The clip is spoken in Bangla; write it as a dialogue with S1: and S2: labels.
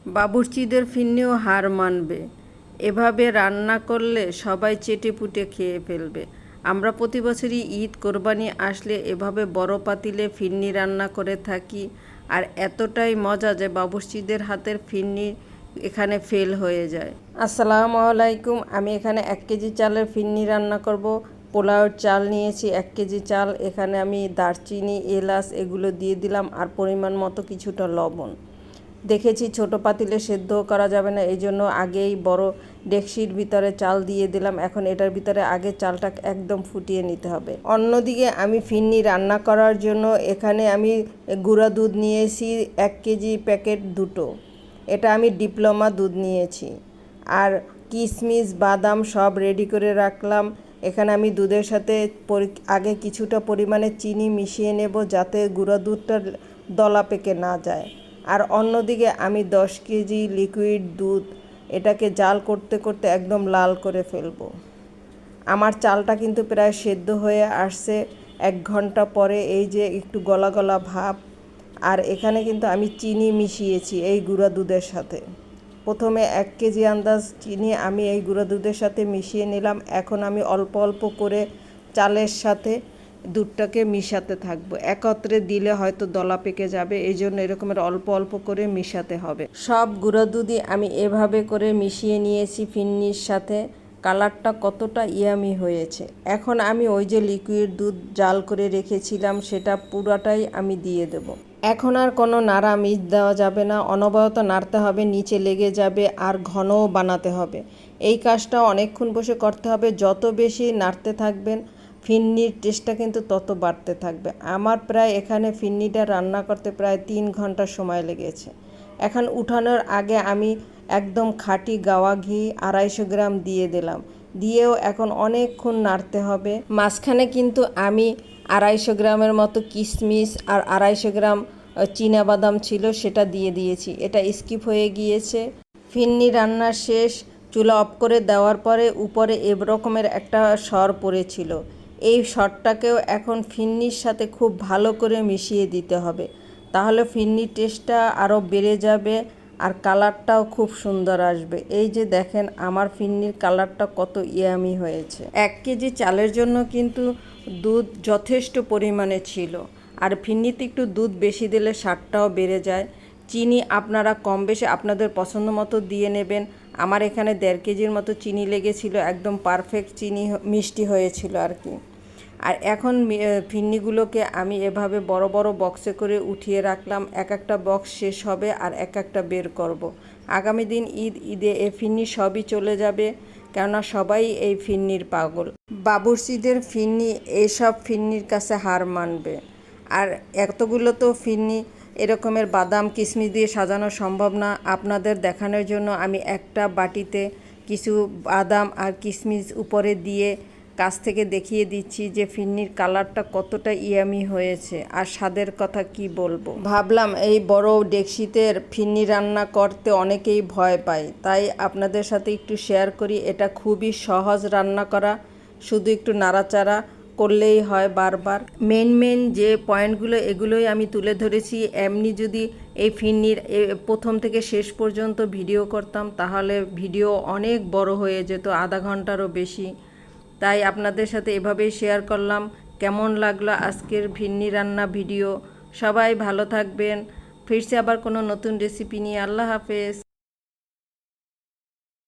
S1: বাবুর্চিদের ফিরনিও হার মানবে। এভাবে রান্না করলে সবাই চেটেপুটে খেয়ে ফেলবে। আমরা প্রতি বছরই ঈদ কোরবানি আসলে এভাবে বড় পাতিলে ফিরনি রান্না করে থাকি। আর এতটাই মজা যে বাবুর্চিদের হাতের ফিরনি এখানে ফেল হয়ে যায়। আসসালামু আলাইকুম। আমি এখানে 1 কেজি চালের ফিরনি রান্না করব। পোলাওর চাল নিয়েছি 1 কেজি চাল। এখানে আমি দারচিনি, এলাচ এগুলো দিয়ে দিলাম, আর পরিমাণ মতো কিছুটা লবণ। দেখেছি ছোট পাতিলে সেদ্ধ করা যাবে না, এই জন্য আগেই বড় ডেকচির ভিতরে চাল দিয়ে দিলাম। এখন এটার ভিতরে আগে চালটা একদম ফুটিয়ে নিতে হবে। অন্যদিকে আমি ফিরনি রান্না করার জন্য এখানে আমি গুঁড়া দুধ নিয়েছি 1 কেজি প্যাকেট দুটো। এটা আমি ডিপ্লোমা দুধ নিয়েছি। আর কিশমিশ বাদাম সব রেডি করে রাখলাম। এখানে আমি দুধের সাথে আগে কিছুটা পরিমাণে চিনি মিশিয়ে নেব, যাতে গুঁড়া দুধটা দলা পেকে না যায়। আর অন্যদিকে আমি 10 কেজি লিকুইড দুধ, এটাকে জাল করতে করতে একদম লাল করে ফেলবো। আমার চালটা কিন্তু প্রায় সেদ্ধ হয়ে আসছে 1 ঘন্টা পরে, এই যে একটু গলা গলা ভাব। আর এখানে কিন্তু আমি চিনি মিশিয়েছি এই গুঁড়া দুধের সাথে। প্রথমে 1 কেজি আন্দাজ চিনি আমি এই গুঁড়া দুধের সাথে মিশিয়ে নিলাম। এখন আমি অল্প অল্প করে চালের সাথে দুধটাকে মিশাতে থাকবো। একত্রে দিলে হয়তো দলা পেকে যাবে, এই জন্য এরকমের অল্প অল্প করে মিশাতে হবে। সব গুঁড়া দুধই আমি এভাবে করে মিশিয়ে নিয়েছি ফিরনির সাথে। কালারটা কতটা ইয়ামি হয়েছে। এখন আমি ওই যে লিকুইড দুধ জাল করে রেখেছিলাম সেটা পুরাটাই আমি দিয়ে দেব। এখন আর কোনো নাড়া মিশ দেওয়া যাবে না, অনবরত নাড়তে হবে, নিচে লেগে যাবে, আর ঘনও বানাতে হবে। এই কাজটা অনেকক্ষণ বসে করতে হবে। যত বেশি নাড়তে থাকবেন ফিরনির টেস্টটা কিন্তু তত বাড়তে থাকবে। আমার প্রায় এখানে ফিরনিটা রান্না করতে প্রায় 3 ঘন্টা সময় লেগেছে। এখন উঠানোর আগে আমি একদম খাঁটি গাওয়া ঘি 250 গ্রাম দিয়ে দিলাম। দিয়েও এখন অনেকক্ষণ নাড়তে হবে। মাঝখানে কিন্তু আমি 250 গ্রামের মতো কিশমিশ আর 250 গ্রাম চীনাবাদাম ছিল, সেটা দিয়ে দিয়েছি। এটা স্কিপ হয়ে গিয়েছে। ফিরনি রান্না শেষ। চুলা অফ করে দেওয়ার পরে উপরে এরকমের একটা সর পড়েছিল। এই সরটাকেও এখন ফিরনির সাথে খুব ভালো করে মিশিয়ে দিতে হবে, তাহলে ফিরনির টেস্টটা আরও বেড়ে যাবে, আর কালারটাও খুব সুন্দর আসবে। এই যে দেখেন আমার ফিরনির কালারটা কত ইয়ামি হয়েছে। 1 কেজি চালের জন্য কিন্তু দুধ যথেষ্ট পরিমাণে ছিল। আর ফিরনিতে একটু দুধ বেশি দিলে স্বাদটাও বেড়ে যায়। চিনি আপনারা কম বেশি আপনাদের পছন্দ মতো দিয়ে নেবেন। আমার এখানে 1.5 কেজির মতো চিনি লেগেছিল, একদম পারফেক্ট চিনি মিষ্টি হয়েছিল আর কি। আর এখন ফিরনিগুলোকে আমি এভাবে বড় বড় বক্সে করে উঠিয়ে রাখলাম। এক একটা বক্স শেষ হবে আর এক একটা বের করব। আগামী দিন ঈদে এই ফিরনি সবই চলে যাবে, কেননা সবাই এই ফিরনির পাগল। বাবুর্চিদের ফিরনি এইসব ফিরনির কাছে হার মানবে। আর এতগুলো তো ফিরনি এরকমের বাদাম কিশমিশ দিয়ে সাজানো সম্ভব না। আপনাদের দেখানোর জন্য আমি একটা বাটিতে কিছু বাদাম আর কিশমিশ উপরে দিয়ে কাছ থেকে দেখিয়ে দিচ্ছি যে ফিরনির কালারটা কতটা ইয়ামি হয়েছে। আর স্বাদের কথা কি বলবো। ভাবলাম এই বড় ডেকচিতে ফিরনি রান্না করতে অনেকেই ভয় পায়, তাই আপনাদের সাথে একটু শেয়ার করি। এটা খুবই সহজ রান্না করা, শুধু একটু নাড়াচাড়া করলেই হয় বারবার। মেন যে পয়েন্টগুলো এগুলোই আমি তুলে ধরেছি। এমনি যদি এই ফিরনির প্রথম থেকে শেষ পর্যন্ত ভিডিও করতাম তাহলে ভিডিও অনেক বড় হয়ে যেত, আধা ঘন্টারও বেশি। তাই আপনাদের সাথে এভাবেই শেয়ার করলাম। কেমন লাগলো আজকের ফিরনি রান্না ভিডিও? সবাই ভালো থাকবেন। ফিরছে আবার কোনো নতুন রেসিপি নিয়ে। আল্লাহ হাফেজ।